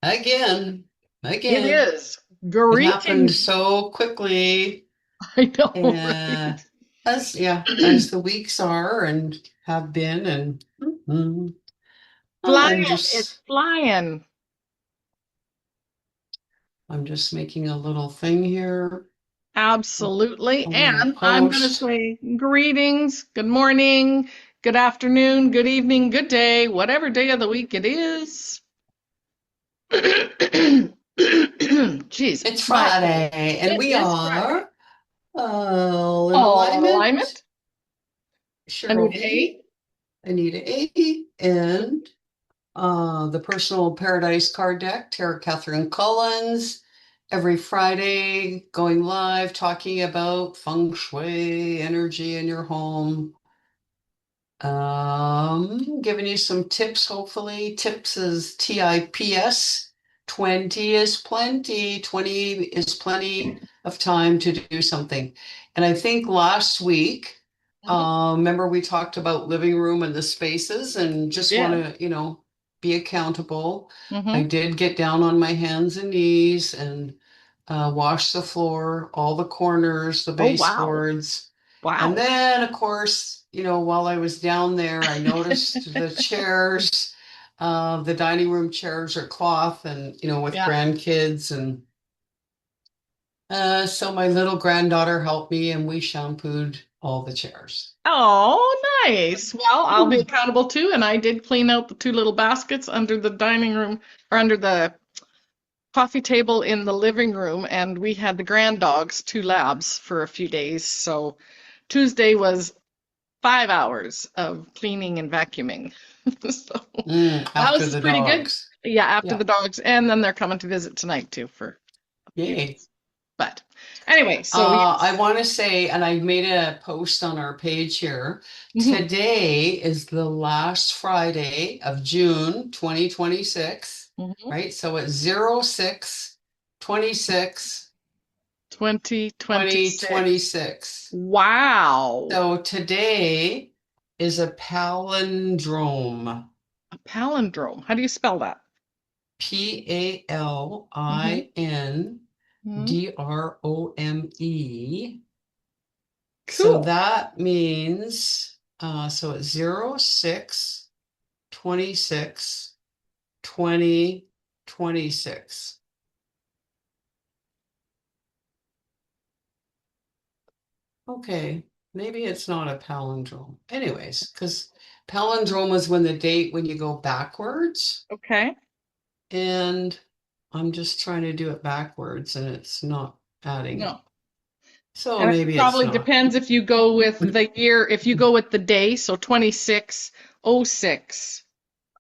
again, It again. is. It happened Greetings. so quickly. I know, And right? as the weeks are and have been, and Flying. I'm It's just flying. I'm just making a little thing here. Absolutely. I'm gonna And I'm going to post. say greetings, good morning, good afternoon, good evening, good day, whatever day of the week it is. Jeez, It's my throat. Friday, and It we is Friday. are all in All in alignment. alignment. Cheryl Anita B, A. Anita A, and the Personal Paradise card deck, Tara Catherine Collins, every Friday going live talking about feng shui energy in your home. Giving you some tips, hopefully. Tips is TIPS. 20 is plenty. 20 is plenty of time to do something. And I think last week, Mhm. remember we talked about living room and the spaces and We just want did. to, be accountable. I Hmm. did get down on my hands and knees and wash the floor, all the corners, the Oh, wow. baseboards. And Wow. then, of course, while I was down there, I noticed the chairs, the dining room chairs are cloth and, with Yeah. grandkids. And so my little granddaughter helped me and we shampooed all the chairs. Oh, nice. Well, I'll be Hmm. accountable too. And I did clean out the two little baskets under the dining room or under the coffee table in the living room. And we had the grand dogs, two labs, for a few days. So Tuesday was 5 hours of cleaning and vacuuming. So that After was the pretty good. dogs. Yeah, after Yeah. the dogs. And then they're coming to visit tonight too for a few Yay. days. But anyway, so I yes. want to say, and I made a post on our page here. Hmm. Today is the last Friday of June 2026, Hmm. right? So it's 06/26, 2026. 2026. Wow. So today is a palindrome. A palindrome. How do you spell that? Hmm. Hmm. Palindrome. So Cool. that means, so it's 06/26, 2026. Okay, maybe it's not a palindrome. Anyways, because palindrome is when you go backwards, Okay. and I'm just trying to do it backwards and it's not adding No. up. So And it maybe it's probably not. depends if you go with the year, if you go with the day, so 2606,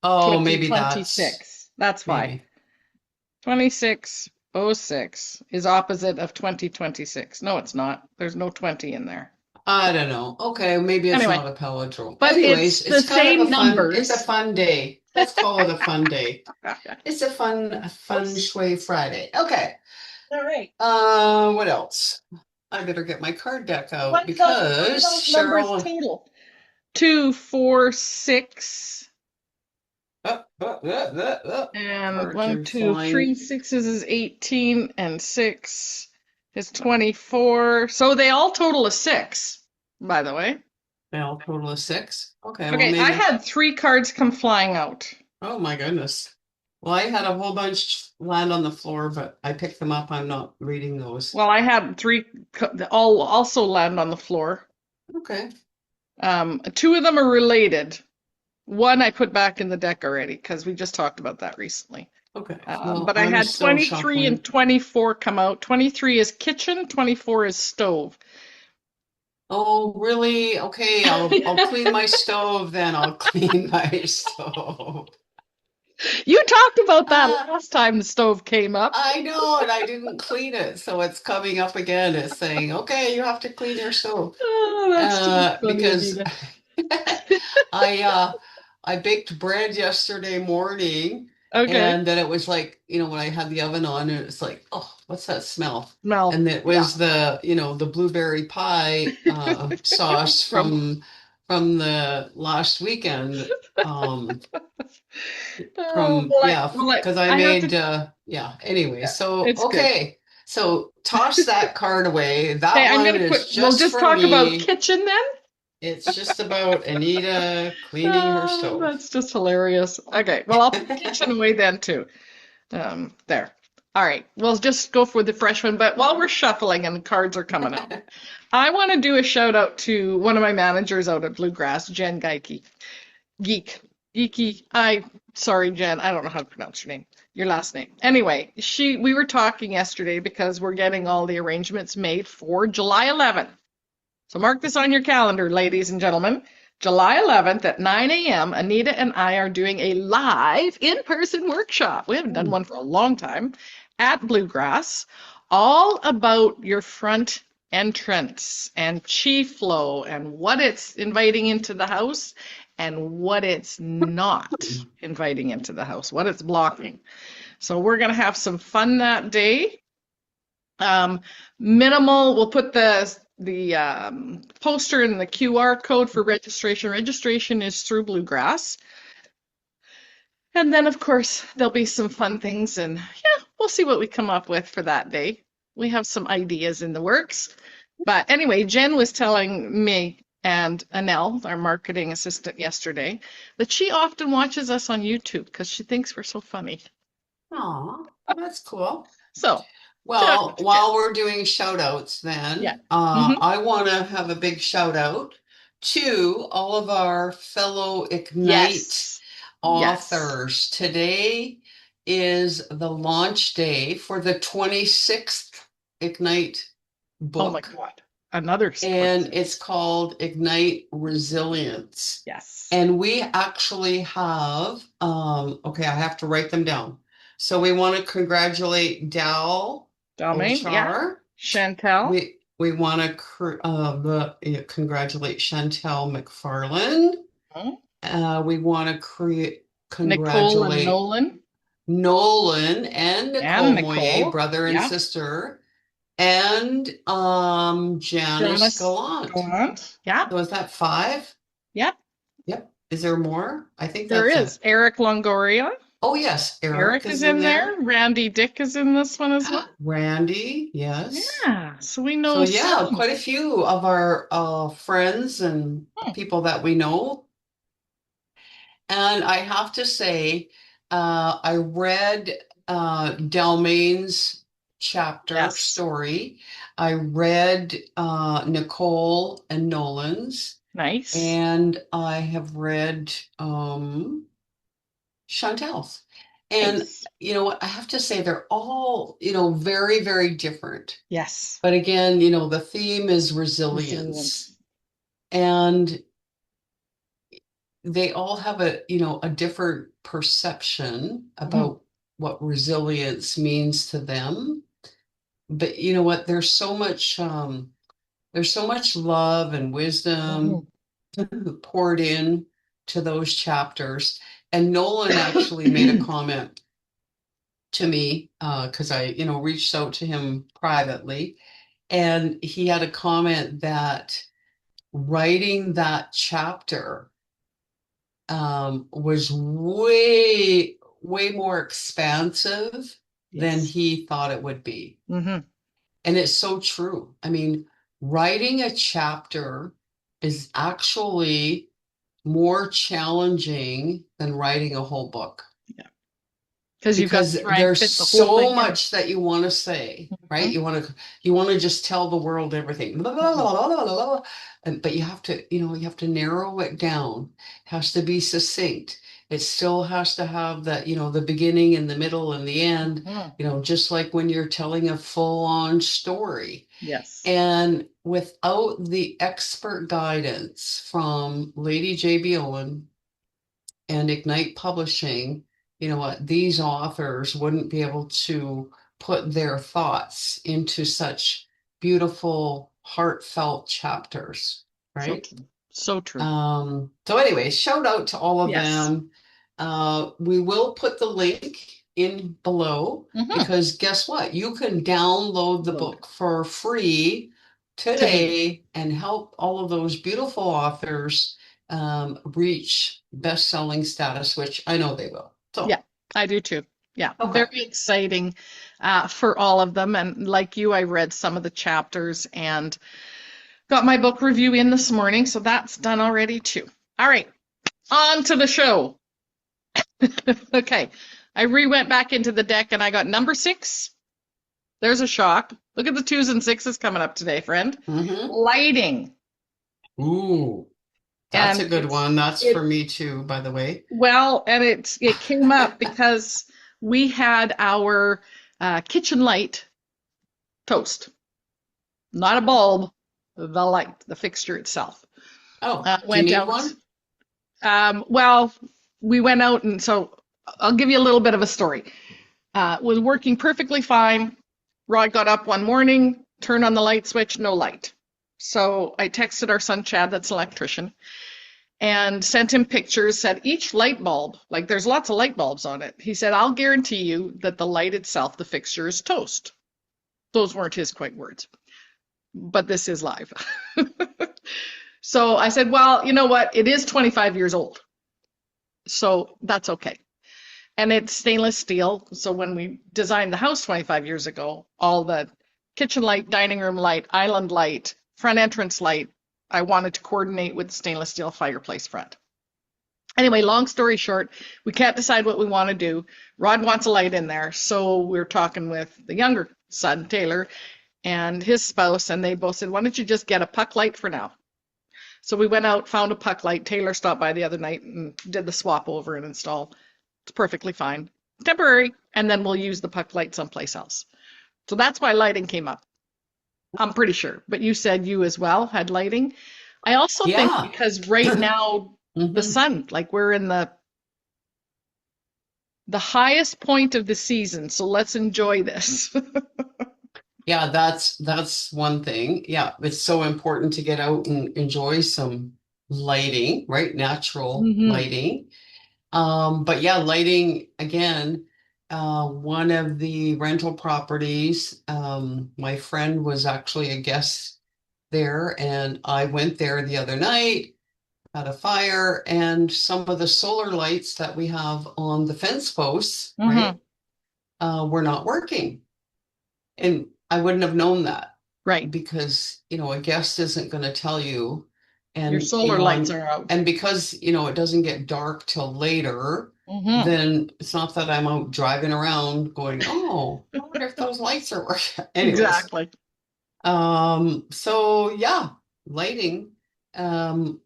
Oh, maybe that's 2026. That's why. maybe. 2606 is opposite of 2026. No, it's not. There's no 20 in there. I don't know. Okay, maybe it's Anyway, not a palindrome. but it's Anyways, the same it's a numbers. fun day. Let's call it a fun day. It's a fun Oops. Shui Friday. Okay. All right. What else? I better get my card deck out What are because those numbers Cheryl. total? 2, 4, 6, and Cards one, are two, three flying. sixes is 18, and six is 24. So they all total a six, by the way. Well, total of six. Okay, well Okay, I maybe. had three cards come flying out. Oh my goodness. Well, I had a whole bunch land on the floor, but I picked them up. I'm not reading those. Well, I had three all also land on the floor. Okay. Two of them are related. One I put back in the deck already because we just talked about that recently. Okay. Well, But I I'm had still 23 and shuffling. 24 come out. 23 is kitchen, 24 is stove. Oh, really? Okay, I'll clean my stove then. I'll clean my stove. You talked about that Ah, last time the stove came up. I know, and I didn't clean it, so it's coming up again. It's saying, "Okay, you have to clean your stove." Oh, that's too funny, Because Anita. I uh I baked bread yesterday morning, Okay. and then it was like, when I had the oven on, and it's like, oh, what's that smell? Smell. And it Yeah. was the blueberry pie sauce From from from the last weekend. Um, Oh, from yeah, well, because I I have to. made yeah. Anyway, Yeah, so it's good. okay, so toss that card away. Okay, That I'm one gonna put. is We'll just just for talk about me. kitchen then. It's just about Anita cleaning her stove. That's just hilarious. Okay, well, I'll put kitchen away then too. There. All right, we'll just go for the fresh one. But while we're shuffling and the cards are coming out, I want to do a shout out to one of my managers out at Bluegrass, Jen Geike. Geek. Geeky. Sorry, Jen. I don't know how to pronounce your name. Your last name. Anyway, we were talking yesterday because we're getting all the arrangements made for July 11th. So mark this on your calendar, ladies and gentlemen. July 11th at 9 a.m., Anita and I are doing a live in-person workshop. We haven't done one for a long time at Bluegrass, all about your front entrance and chi flow and what it's inviting into the house and what it's not inviting into the house, what it's blocking. So we're going to have some fun that day. Um, Minimal, we'll put the poster and the QR code for registration. Registration is through Bluegrass. And then, of course, there'll be some fun things, and yeah, we'll see what we come up with for that day. We have some ideas in the works. But anyway, Jen was telling me and Anel, our marketing assistant, yesterday, that she often watches us on YouTube because she thinks we're so funny. Aw, that's cool. So, shout Well, out to Jen. while we're doing shout outs, Yeah. then Hmm. I want to have a big shout out to all of our fellow Ignite Yes. Yes. authors. Today is the launch day for the 26th Ignite Oh my book, God. Another and 26. it's called Ignite Resilience. Yes. And we actually have, okay, I have to write them down. So we want to congratulate Dal Domain. Yeah. Ochar. Chantel. We want to congratulate Chantel McFarland. Hmm? We want to Nicole and congratulate Nolan. Nolan and And Nicole Moyer, Nicole. brother and Yeah. sister, and Janice Janice Gallant. Gallant. Yeah. So is that five? Yeah. Yep. Is there more? I think There that's it. is. Eric Longoria. Oh yes, Eric Eric is is in in there. there. Randy Dick is in this one as well. Randy, yes. Yeah. So we So know yeah, some. quite a few of our friends and Hmm. people that we know. And I have to say, I read Delmain's chapter Yes. story. I read Nicole and Nolan's, Nice. and I have read Chantel's. And Nice. you know what? I have to say they're all, very, very different. Yes. But again, the theme is resilience. Resilience. And they all have a different perception Hmm. about what resilience means to them. But you know what? There's so much love and Hmm. wisdom poured in to those chapters. And Nolan actually made a comment to me because I reached out to him privately, and he had a comment that writing that chapter was way, way more expansive than Yes. he thought it would be. Hmm. And it's so true. I mean, writing a chapter is actually more challenging than writing a whole book Yeah. Because you've got to because try and there's fit the whole so thing in. much that you want to say, right? Hmm. You want to just tell the world everything. Blah, blah, Hmm. blah, blah, blah, blah. But you have to narrow it down. It has to be succinct. It still has to have that, the beginning and the middle and the end, Hmm. just like when you're telling a full-on story. Yes. And without the expert guidance from Lady J.B. Owen and Ignite Publishing, you know what, these authors wouldn't be able to put their thoughts into such beautiful, heartfelt chapters, So right? true. So true. So anyway, shout out to all of Yes. them. We will put the link in below Hmm. because guess what? You can download the Load book for free today. today and help all of those beautiful authors reach best-selling status, which I know they will. Yeah, So, I do too. Yeah, okay. very exciting for all of them. And like you, I read some of the chapters and got my book review in this morning, so that's done already too. All right, on to the show. Okay, I re-went back into the deck and I got number 6. There's a shock. Look at the 2s and 6s coming up today, friend. Mm-hmm. Lighting. Ooh, that's And a good one. That's for it me too, by the way. well, and it came up because we had our kitchen light toast, not a bulb, the light, the fixture itself. Oh, do you Went need out. one? Well, we went out, and so I'll give you a little bit of a story. Was working perfectly fine. Rod got up one morning, turned on the light switch, no light. So I texted our son Chad, that's an electrician, and sent him pictures, said each light bulb, like there's lots of light bulbs on it. He said, I'll guarantee you that the light itself, the fixture, is toast. Those weren't his quite words, but this is live. So I said, well, you know what? It is 25 years old. So that's okay. And it's stainless steel. So when we designed the house 25 years ago, all the kitchen light, dining room light, island light, front entrance light, I wanted to coordinate with the stainless steel fireplace front. Anyway, long story short, we can't decide what we want to do. Rod wants a light in there. So we're talking with the younger son, Taylor, and his spouse, and they both said, why don't you just get a puck light for now? So we went out, found a puck light. Taylor stopped by the other night and did the swap over and install. It's perfectly fine. Temporary, and then we'll use the puck light someplace else. So that's why lighting came up. I'm pretty sure. But you said you as well had lighting. I also think Yeah. because right now the hmm sun, like we're in the highest point of the season, so let's enjoy this. Yeah, that's one thing. Yeah, it's so important to get out and enjoy some lighting, right? Natural hmm lighting. But yeah, lighting again, one of the rental properties, my friend was actually a guest there, and I went there the other night, had a fire, and some of the solar lights that we have on the fence posts, hmm right, were not working. And I wouldn't have known that Right. because, a guest isn't going to tell you. Your And, solar lights are out. and because, it doesn't get dark till later, hmm then it's not that I'm out driving around going, oh, I wonder if those lights are working. Anyways, Exactly. so yeah, lighting, um,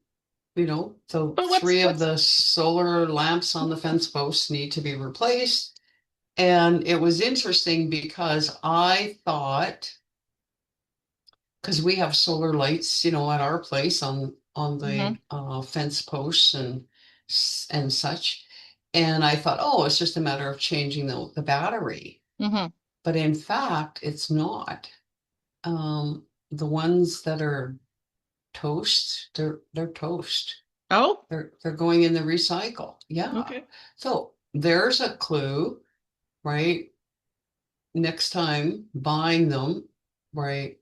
so But what's three of what's the solar lamps on the fence posts need to be replaced. And it was interesting because I thought, because we have solar lights, at our place on hmm the fence posts and such. And I thought, oh, it's just a matter of changing the battery. hmm But in fact, it's not. The ones that are toast, they're toast. Oh, They're going in the recycle. Yeah. okay. So there's a clue, right? Next time buying them, right,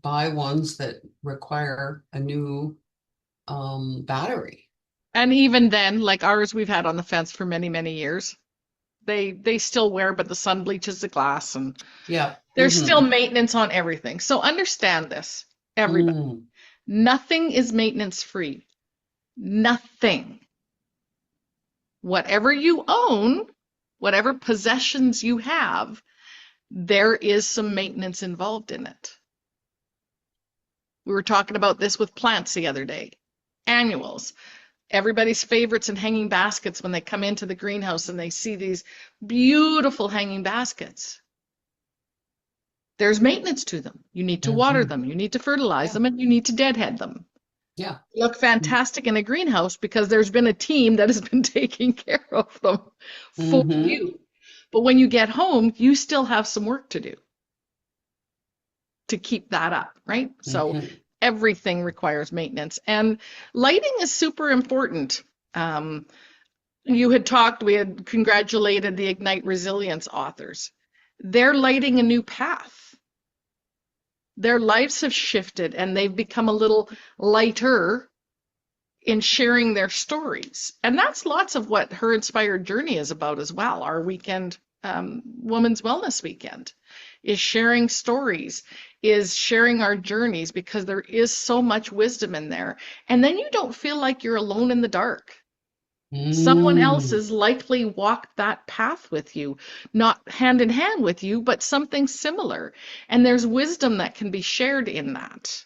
buy ones that require a new battery. And even then, like ours we've had on the fence for many, many years. They still wear, but the sun bleaches the glass and Yeah. there's still maintenance on everything. So understand this, everybody. Mm. Nothing is maintenance free. Nothing. Whatever you own, whatever possessions you have, there is some maintenance involved in it. We were talking about this with plants the other day. Annuals. Everybody's favorites in hanging baskets when they come into the greenhouse and they see these beautiful hanging baskets. There's maintenance to them. You need to water hmm them, you need to fertilize Yeah. them, and you need to deadhead them. Yeah. They look fantastic in a greenhouse because there's been a team that has been taking care of them for hmm you. But when you get home, you still have some work to do to keep that up, right? So hmm everything requires maintenance. And lighting is super important. Um, we had congratulated the Ignite Resilience authors. They're lighting a new path. Their lives have shifted and they've become a little lighter in sharing their stories. And that's lots of what her inspired journey is about as well. Our weekend, Women's Wellness Weekend, is sharing stories, is sharing our journeys because there is so much wisdom in there. And then you don't feel like you're alone in the dark. Someone else Mm, has likely walked that path with you, not hand in hand with you, but something similar. And there's wisdom that can be shared in that.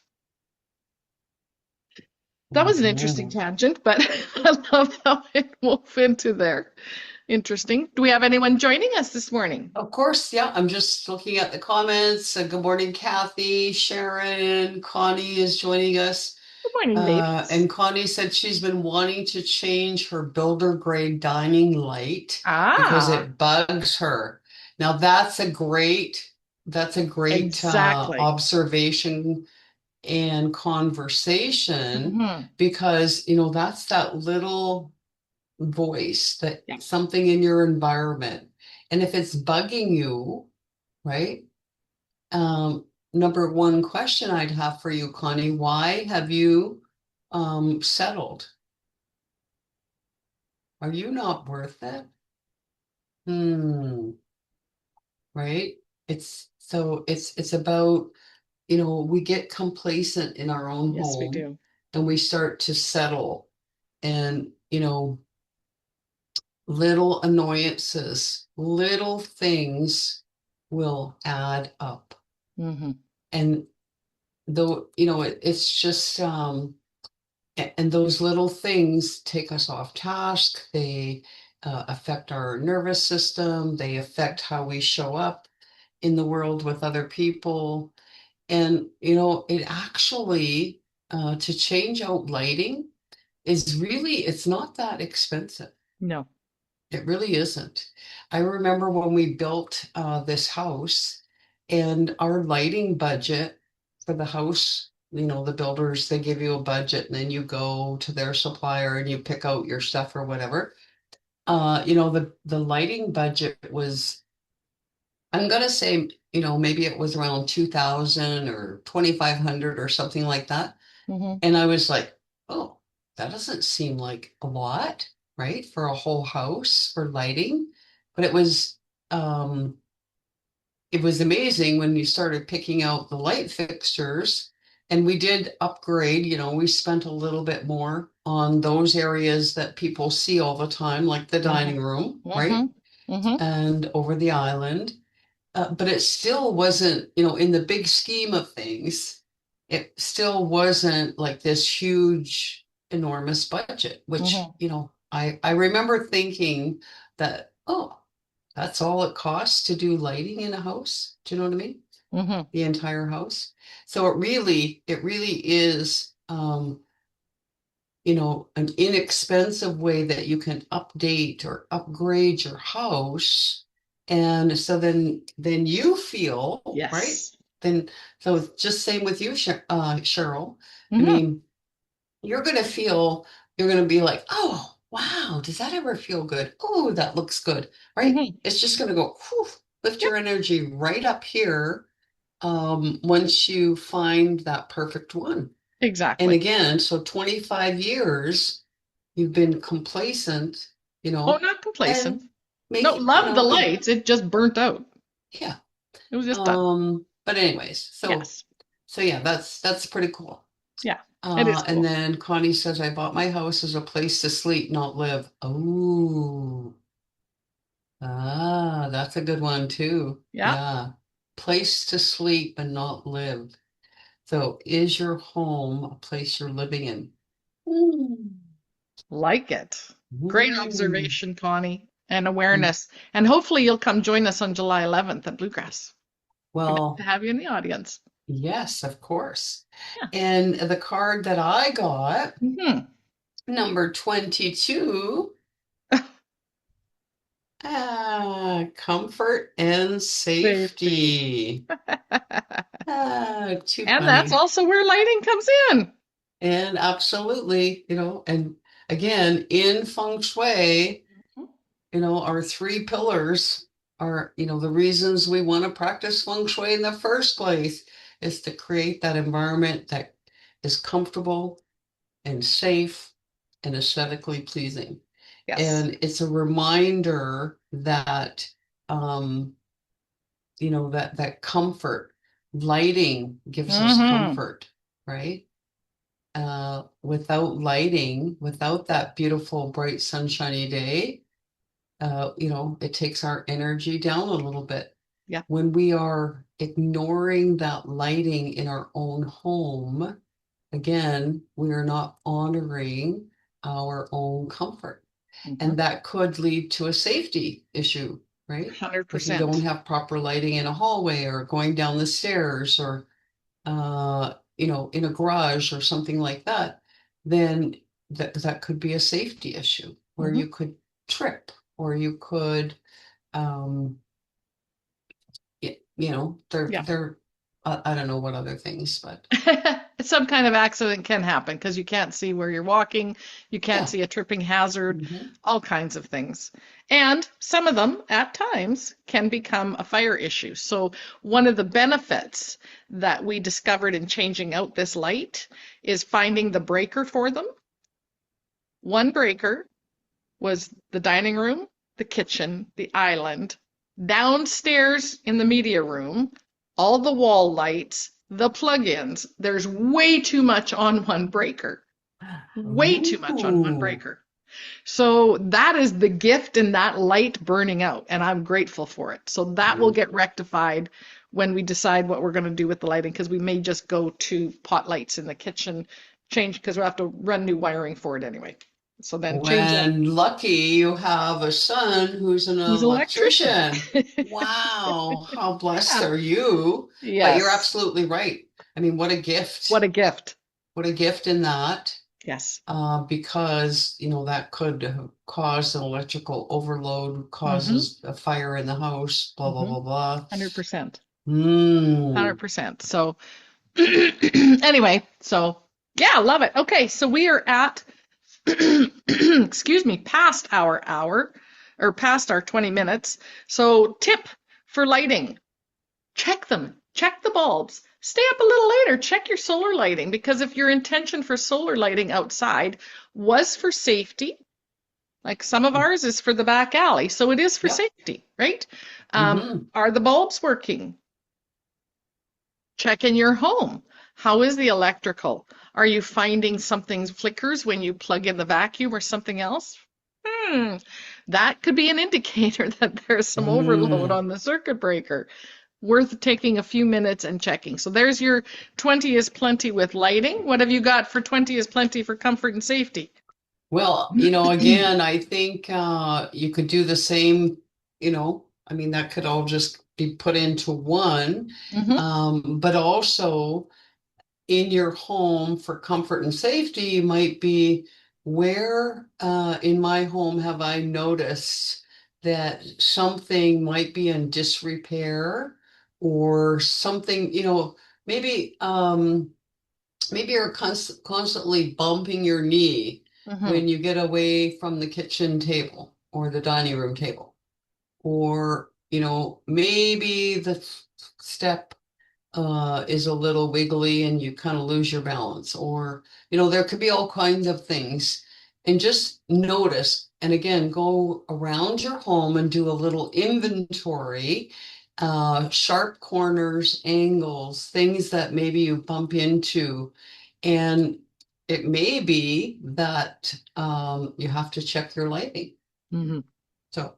That was an interesting mhm. tangent, but I love how it wove into there. Interesting. Do we have anyone joining us this morning? Of course, yeah. I'm just looking at the comments. Good morning, Kathy, Sharon, Connie is joining us. Good morning, ladies. And Connie said she's been wanting to change her builder grade dining light because Ah, it bugs her. Now that's a great exactly. observation and conversation Hmm. because that's that little voice, that Yeah. something in your environment. And if it's bugging you, right? Number one question I'd have for you, Connie, why have you settled? Are you not worth it? Hmm, right? It's about, we get complacent in our own Yes, we home do. and we start to settle and, little annoyances, little things will add up. Hmm. And though, it's just and those little things take us off task. They affect our nervous system. They affect how we show up in the world with other people. And, it actually, to change out lighting it's not that expensive. No. It really isn't. I remember when we built this house and our lighting budget for the house, the builders, they give you a budget and then you go to their supplier and you pick out your stuff or whatever. The lighting budget was, I'm gonna say, maybe it was around 2000 or 2500 or something like that. Hmm. And I was like, oh, that doesn't seem like a lot, right? For a whole house for lighting. But um it was amazing when you started picking out the light fixtures. And we did upgrade, we spent a little bit more on those areas that people see all the time, like the Hmm. dining room, Hmm. right? Hmm. And over the island. But it still wasn't, in the big scheme of things, it still wasn't like this huge, enormous budget, which, Hmm. I remember thinking that, oh, that's all it costs to do lighting in a house. Do you know what I mean? Hmm. The entire house. So it really is, an inexpensive way that you can update or upgrade your house. And so then you feel, right? Yes. Then so it's just same with you, Cheryl. I Hmm. mean, you're gonna be like, oh, wow, does that ever feel good? Oh, that looks good, right? Hmm. It's just gonna go, whew, lift Yep. your energy right up here, once you find that perfect one. And Exactly. again, so 25 years you've been complacent, Oh, not complacent. and No, make it, love the lights. It just burnt out. yeah. It was just done. But anyways, Yes. so yeah, that's pretty cool. Yeah. It is And cool. then Connie says, I bought my house as a place to sleep, not live. Oh, that's a good one too. Yeah. Yeah. Place to sleep and not live. So is your home a place you're living in? Mm. Like it. Great Mm. observation, Connie, and awareness. And hopefully you'll come join us on July 11th at Bluegrass. We'd love to Well, have you in the audience. yes, of course. Yeah. And the card that I got, Hmm. number 22, comfort and Safety. safety. Too And that's funny. also where lighting comes in. And absolutely, and again, in Feng Shui, our three pillars are, the reasons we want to practice Feng Shui in the first place is to create that environment that is comfortable and safe. and aesthetically pleasing. Yes. And it's a reminder that, um, that comfort, lighting gives us Mm-hmm. comfort, right? Without lighting, without that beautiful, bright, sunshiny day, it takes our energy down a little bit. Yeah. When we are ignoring that lighting in our own home, again, we are not honoring our own comfort. Mm-hmm. And that could lead to a safety issue, right? If you don't 100%. have proper lighting in a hallway or going down the stairs or in a garage or something like that, then that could be a safety issue where Mm-hmm. you could trip or you could, um, Yeah. I don't know what other things, but Some kind of accident can happen because you can't see where you're walking, you can't yeah. see a tripping hazard, Hmm. all kinds of things. And some of them, at times, can become a fire issue. So, one of the benefits that we discovered in changing out this light is finding the breaker for them. One breaker was the dining room, the kitchen, the island, downstairs in the media room, all the wall lights, the plug-ins. There's way too much on one breaker. Way too much on one Ooh, breaker. So that is the gift in that light burning out, and I'm grateful for it. So that will get rectified when we decide what we're going to do with the lighting, because we may just go to pot lights in the kitchen, change, because we'll have to run new wiring for it anyway. So then change that. when lucky you have a son who's an Who's an electrician? electrician. Wow, how blessed Yeah. are you? But you're Yes. absolutely right. I mean, what a What gift. a gift. What a gift in that. Yes. Because that could cause an electrical overload, Mm-hmm. causes a fire in the house, blah, blah, Mm-hmm. blah, blah. 100%. Mm. 100%. So anyway, so yeah, love it. Okay, so we are at excuse me, past our hour or past our 20 minutes. So tip for lighting. Check them. Check the bulbs. Stay up a little later. Check your solar lighting because if your intention for solar lighting outside was for safety, like some of ours is for the back alley, so it is for Yep. safety, right? Hmm. Are the bulbs working? Check in your home. How is the electrical? Are you finding something flickers when you plug in the vacuum or something else? Hmm, that could be an indicator that there's some overload Mm. on the circuit breaker. Worth taking a few minutes and checking. So there's your 20 is plenty with lighting. What have you got for 20 is plenty for comfort and safety? Well, again, I think you could do the same, I mean, that could all just be put into one, Mm-hmm. but also in your home for comfort and safety might be where in my home have I noticed that something might be in disrepair or something, maybe maybe you're constantly bumping your knee Mm-hmm. when you get away from the kitchen table or the dining room table. Or, maybe the step is a little wiggly and you kind of lose your balance. Or, there could be all kinds of things. And just notice, and again, go around your home and do a little inventory, sharp corners, angles, things that maybe you bump into. And it may be that you have to check your lighting. Mm-hmm. So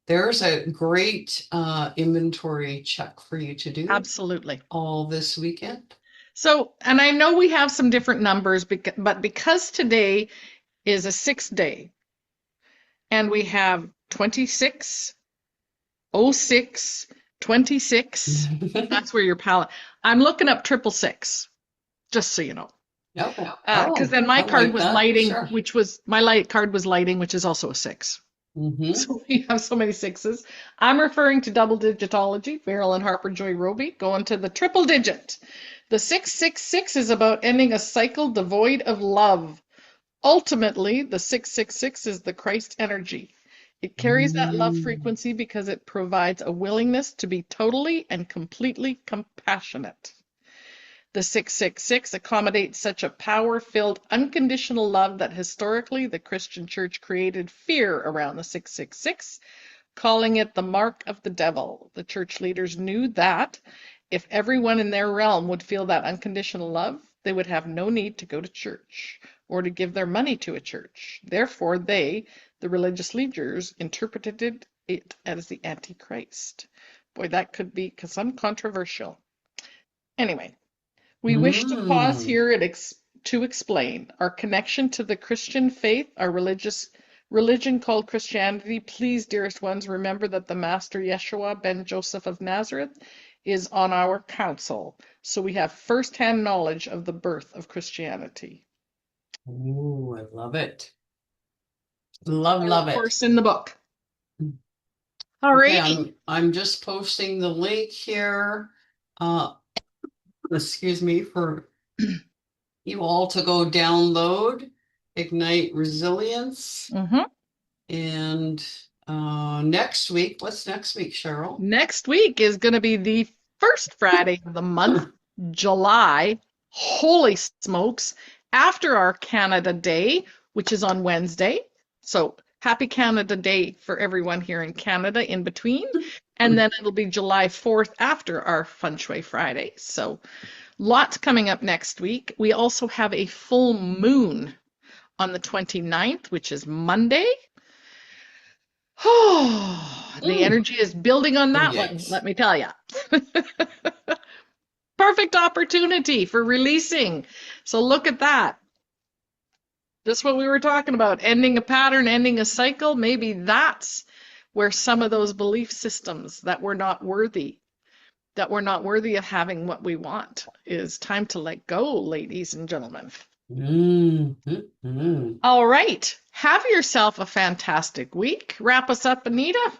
there's a great inventory check for you to do Absolutely. all this weekend. So, and I know we have some different numbers, but because today is a 6th day and we have 26, 06, 26, that's where your palette. I'm looking up 666, just so you know. Okay. Because Oh, then my I card like was that. lighting, Sure. which was my light card was lighting, which is also a 6. Mm-hmm. So we have so many sixes. I'm referring to double digitology, Marilyn Harper Joy Roby, going to the triple digit. The 666 is about ending a cycle devoid of love. Ultimately, the 666 is the Christ energy. It carries that love Mm. frequency because it provides a willingness to be totally and completely compassionate. The 666 accommodates such a power-filled, unconditional love that historically the Christian church created fear around the 666, calling it the mark of the devil. The church leaders knew that if everyone in their realm would feel that unconditional love, they would have no need to go to church or to give their money to a church. Therefore, they, the religious leaders, interpreted it as the Antichrist. Boy, that could be some controversial. Anyway, we wish to pause Mm. here to explain our connection to the Christian faith, our religion called Christianity. Please, dearest ones, remember that the Master Yeshua ben Joseph of Nazareth is on our council, so we have first-hand knowledge of the birth of Christianity. Ooh, I love it. Love, And of love it. course, in the book. Okay, Alrighty. I'm just posting the link here. Uh, excuse me, for you all to go download Ignite Resilience. Mhm. And next week, what's next week, Cheryl? Next week is going to be the first Friday of the month, July. Holy smokes. After our Canada Day, which is on Wednesday. So happy Canada Day for everyone here in Canada in between. And then it'll be July 4th after our Feng Shui Friday. So lots coming up next week. We also have a full moon on the 29th, which is Monday. Oh, the Mm. energy is building on Oh, that one, yikes. let me tell you. Perfect opportunity for releasing. So look at that. Just what we were talking about, ending a pattern, ending a cycle. Maybe that's where some of those belief systems that we're not worthy of having what we want, is time to let go, ladies and gentlemen. Mm, mm, mm. All right. Have yourself a fantastic week. Wrap us up, Anita.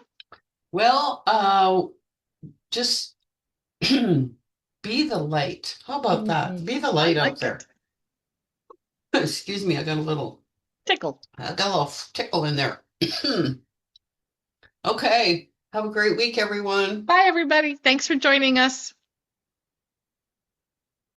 Well, just be the light. How about that? Be the I light out like there. it. Excuse me, Tickle. I got a little tickle in there. Okay. Have a great week, everyone. Bye, everybody. Thanks for joining us.